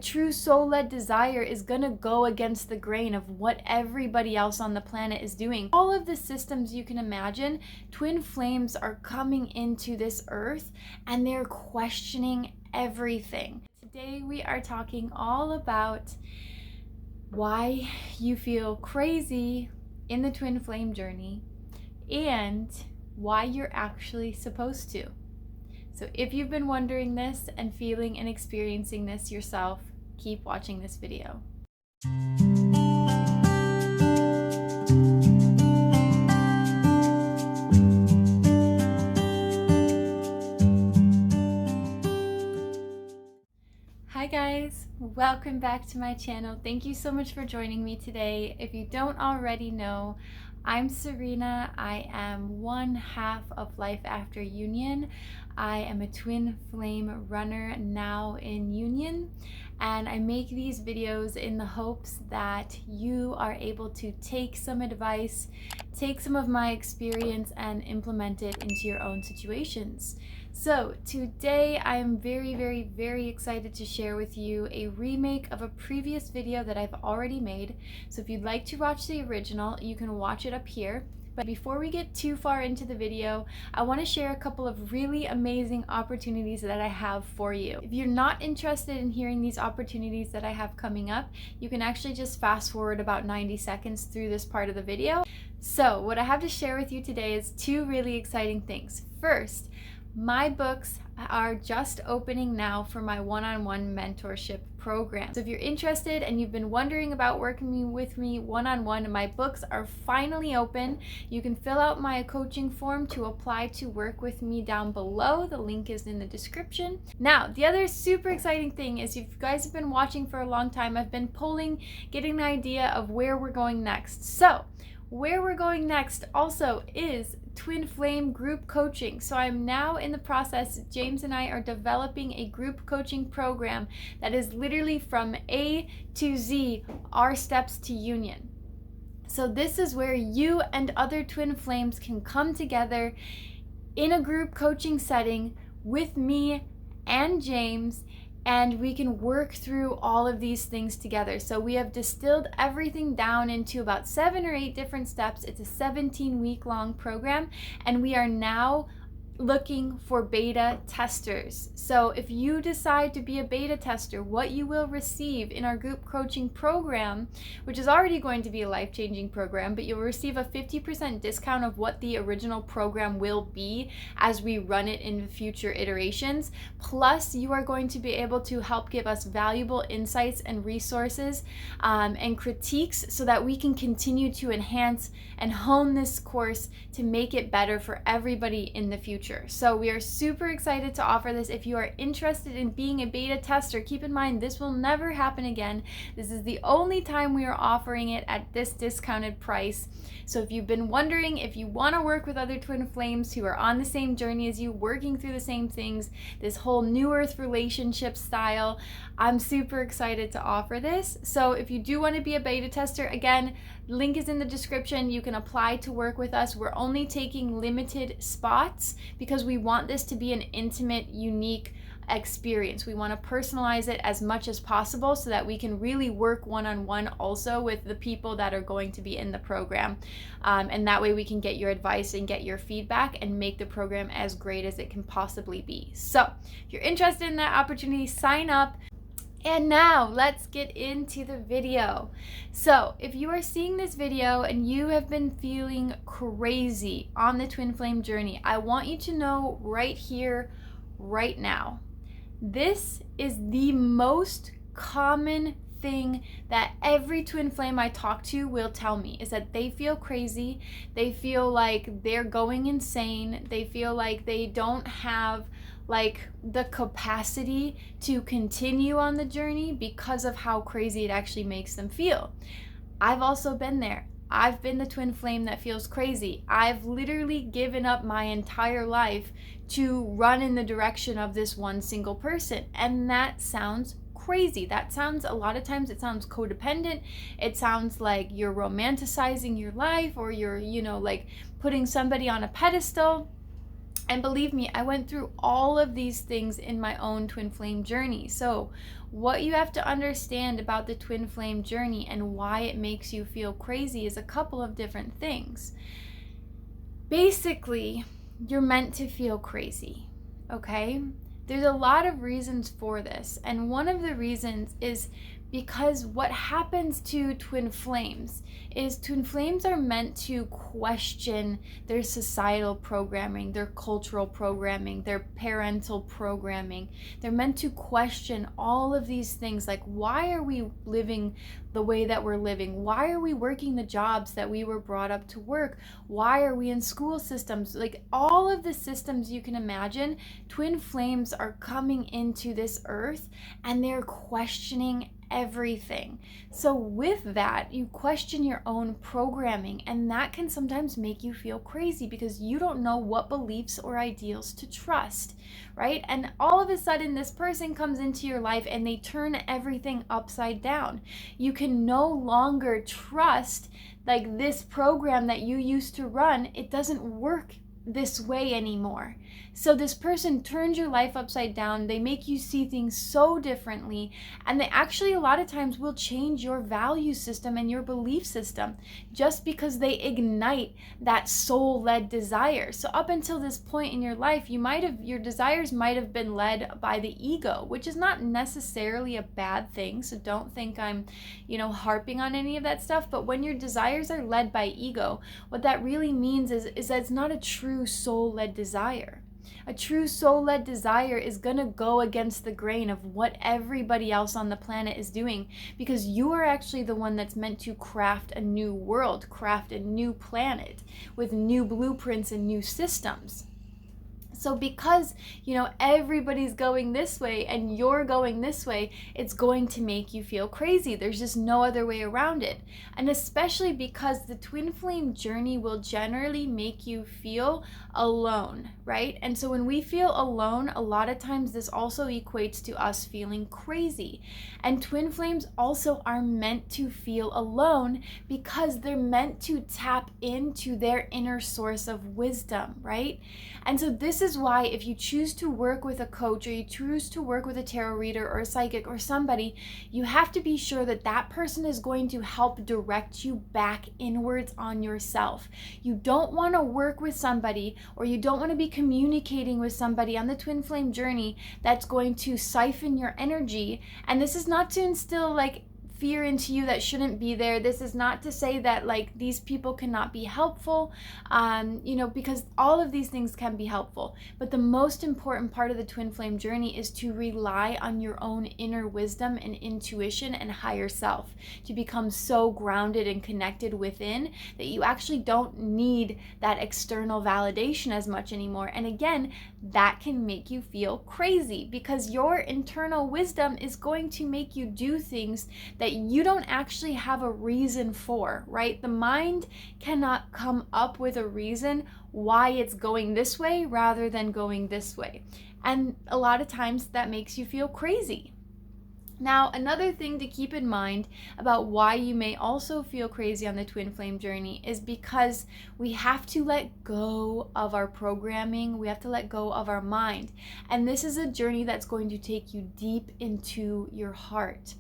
true soul-led desire is gonna go against the grain of what everybody else on the planet is doing. All of the systems you can imagine, twin flames are coming into this earth and they're questioning everything. Today we are talking all about why you feel crazy in the twin flame journey and why you're actually supposed to. So if you've been wondering this and feeling and experiencing this yourself, keep watching this video. Hi guys, welcome back to my channel. Thank you so much for joining me today. If you don't already know, I'm Serena. I am one half of Life After Union. I am a twin flame runner now in union, and I make these videos in the hopes that you are able to take some advice, take some of my experience and implement it into your own situations. So today I am very excited to share with you a remake of a previous video that I've already made. So if you'd like to watch the original, you can watch it up here. But before we get too far into the video, I want to share a couple of really amazing opportunities that I have for you. If you're not interested in hearing these opportunities that I have coming up, you can actually just fast forward about 90 seconds through this part of the video. So what I have to share with you today is two really exciting things. First, my books are just opening now for my one-on-one mentorship program. So if you're interested and you've been wondering about working with me one-on-one, my books are finally open. You can fill out my coaching form to apply to work with me down below. The link is in the description. Now, the other super exciting thing is, if you guys have been watching for a long time, I've been polling, getting an idea of where we're going next. So where we're going next also is twin flame group coaching. So I'm now in the process, James and I are developing a group coaching program that is literally from A to Z, our steps to union. So this is where you and other twin flames can come together in a group coaching setting with me and James, and we can work through all of these things together. So we have distilled everything down into about 7 or 8 different steps. It's a 17-week-long program, and we are now looking for beta testers. So if you decide to be a beta tester, what you will receive in our group coaching program, which is already going to be a life-changing program, but you'll receive a 50% discount of what the original program will be as we run it in future iterations. Plus, you are going to be able to help give us valuable insights and resources and critiques so that we can continue to enhance and hone this course to make it better for everybody in the future. So we are super excited to offer this. If you are interested in being a beta tester, keep in mind this will never happen again. This is the only time we are offering it at this discounted price. So if you've been wondering if you want to work with other twin flames who are on the same journey as you, working through the same things, this whole new earth relationship style, I'm super excited to offer this. So if you do want to be a beta tester, again, link is in the description. You can apply to work with us. We're only taking limited spots because we want this to be an intimate, unique experience. We want to personalize it as much as possible so that we can really work one-on-one also with the people that are going to be in the program. And that way we can get your advice and get your feedback and make the program as great as it can possibly be. So if you're interested in that opportunity, sign up. And now let's get into the video. So if you are seeing this video and you have been feeling crazy on the twin flame journey, I want you to know right here, right now, this is the most common thing that every twin flame I talk to will tell me, is that they feel crazy, they feel like they're going insane, they feel like they don't have the capacity to continue on the journey because of how crazy it actually makes them feel. I've also been there. I've been the twin flame that feels crazy. I've literally given up my entire life to run in the direction of this one single person, and that sounds crazy. That sounds, a lot of times it sounds codependent. It sounds like you're romanticizing your life, or you're, like putting somebody on a pedestal. And believe me, I went through all of these things in my own twin flame journey. So what you have to understand about the twin flame journey and why it makes you feel crazy is a couple of different things. Basically, you're meant to feel crazy, okay? There's a lot of reasons for this, and one of the reasons is because what happens to twin flames is twin flames are meant to question their societal programming, their cultural programming, their parental programming. They're meant to question all of these things, like, why are we living the way that we're living? Why are we working the jobs that we were brought up to work? Why are we in school systems? Like, all of the systems you can imagine, twin flames are coming into this earth and they're questioning everything. So with that, you question your own programming, and that can sometimes make you feel crazy because you don't know what beliefs or ideals to trust, right? And all of a sudden this person comes into your life and they turn everything upside down. You can no longer trust, like, this program that you used to run, it doesn't work this way anymore. So this person turns your life upside down. They make you see things so differently, and they actually a lot of times will change your value system and your belief system just because they ignite that soul-led desire. So up until this point in your life, your desires might have been led by the ego, which is not necessarily a bad thing. So don't think I'm, harping on any of that stuff. But when your desires are led by ego, what that really means is that it's not a true soul-led desire. A true soul-led desire is going to go against the grain of what everybody else on the planet is doing, because you are actually the one that's meant to craft a new world, craft a new planet with new blueprints and new systems. So because, everybody's going this way and you're going this way, it's going to make you feel crazy. There's just no other way around it. And especially because the twin flame journey will generally make you feel alone, right? And so when we feel alone, a lot of times this also equates to us feeling crazy. And twin flames also are meant to feel alone because they're meant to tap into their inner source of wisdom, right? And so this is why if you choose to work with a coach, or you choose to work with a tarot reader or a psychic or somebody, you have to be sure that that person is going to help direct you back inwards on yourself. You don't want to work with somebody, or you don't want to be communicating with somebody on the twin flame journey that's going to siphon your energy. And this is not to instill fear into you that shouldn't be there. This is not to say that these people cannot be helpful, because all of these things can be helpful. But the most important part of the twin flame journey is to rely on your own inner wisdom and intuition and higher self, to become so grounded and connected within that you actually don't need that external validation as much anymore. And again, that can make you feel crazy because your internal wisdom is going to make you do things that you don't actually have a reason for, right? The mind cannot come up with a reason why it's going this way rather than going this way. And a lot of times that makes you feel crazy. Now, another thing to keep in mind about why you may also feel crazy on the twin flame journey is because we have to let go of our programming. We have to let go of our mind. And this is a journey that's going to take you deep into your heart.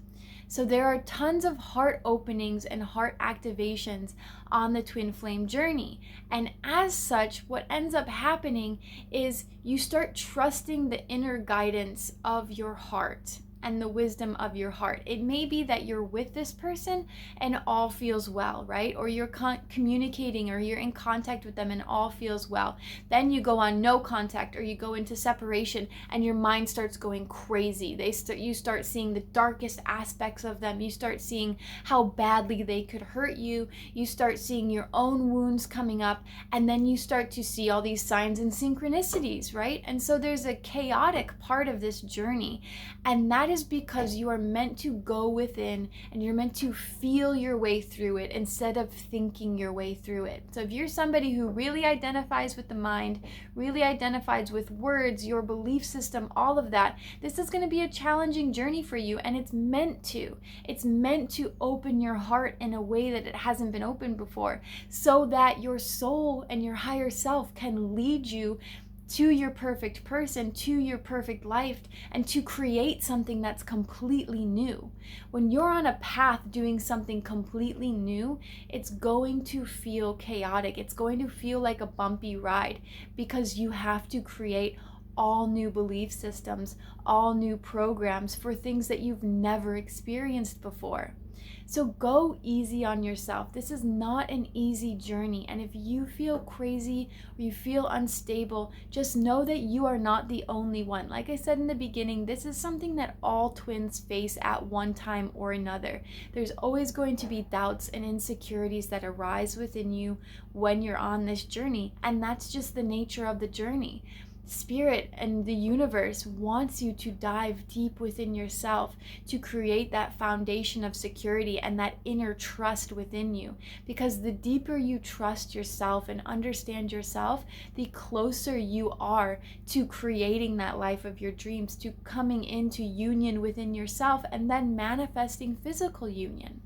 So there are tons of heart openings and heart activations on the twin flame journey. And as such, what ends up happening is you start trusting the inner guidance of your heart and the wisdom of your heart. It may be that you're with this person and all feels well, right? Or you're communicating, or you're in contact with them and all feels well. Then you go on no contact, or you go into separation and your mind starts going crazy. You start seeing the darkest aspects of them. You start seeing how badly they could hurt you. You start seeing your own wounds coming up, and then you start to see all these signs and synchronicities, right? And so there's a chaotic part of this journey, and that is because you are meant to go within and you're meant to feel your way through it instead of thinking your way through it. So if you're somebody who really identifies with the mind, really identifies with words, your belief system, all of that, this is going to be a challenging journey for you, and it's meant to. It's meant to open your heart in a way that it hasn't been opened before, so that your soul and your higher self can lead you to your perfect person, to your perfect life, and to create something that's completely new. When you're on a path doing something completely new, it's going to feel chaotic. It's going to feel like a bumpy ride because you have to create all new belief systems, all new programs for things that you've never experienced before. So go easy on yourself. This is not an easy journey. And if you feel crazy or you feel unstable, just know that you are not the only one. Like I said in the beginning, this is something that all twins face at one time or another. There's always going to be doubts and insecurities that arise within you when you're on this journey. And that's just the nature of the journey. Spirit and the universe wants you to dive deep within yourself to create that foundation of security and that inner trust within you. Because the deeper you trust yourself and understand yourself, the closer you are to creating that life of your dreams, to coming into union within yourself and then manifesting physical union.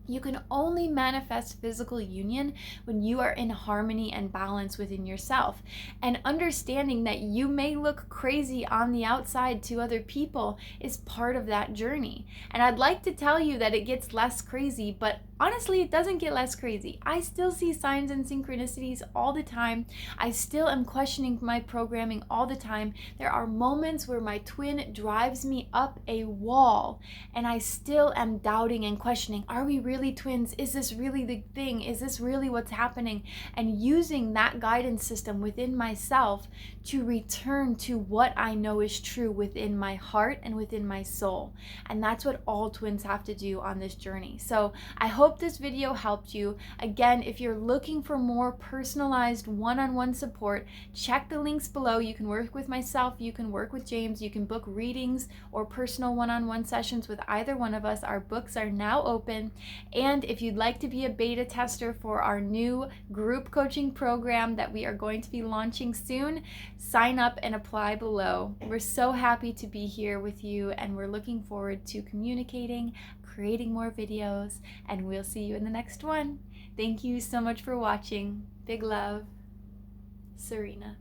You can only manifest physical union when you are in harmony and balance within yourself. And understanding that you may look crazy on the outside to other people is part of that journey. And I'd like to tell you that it gets less crazy, but honestly, it doesn't get less crazy. I still see signs and synchronicities all the time. I still am questioning my programming all the time. There are moments where my twin drives me up a wall and I still am doubting and questioning, are we really twins? Is this really the thing? Is this really what's happening? And using that guidance system within myself to return to what I know is true within my heart and within my soul. And that's what all twins have to do on this journey. So I hope this video helped you. Again, if you're looking for more personalized one-on-one support, check the links below. You can work with myself, you can work with James, you can book readings or personal one-on-one sessions with either one of us. Our books are now open. And if you'd like to be a beta tester for our new group coaching program that we are going to be launching soon, sign up and apply below. We're so happy to be here with you and we're looking forward to communicating, creating more videos, and we'll see you in the next one. Thank you so much for watching. Big love, Serena.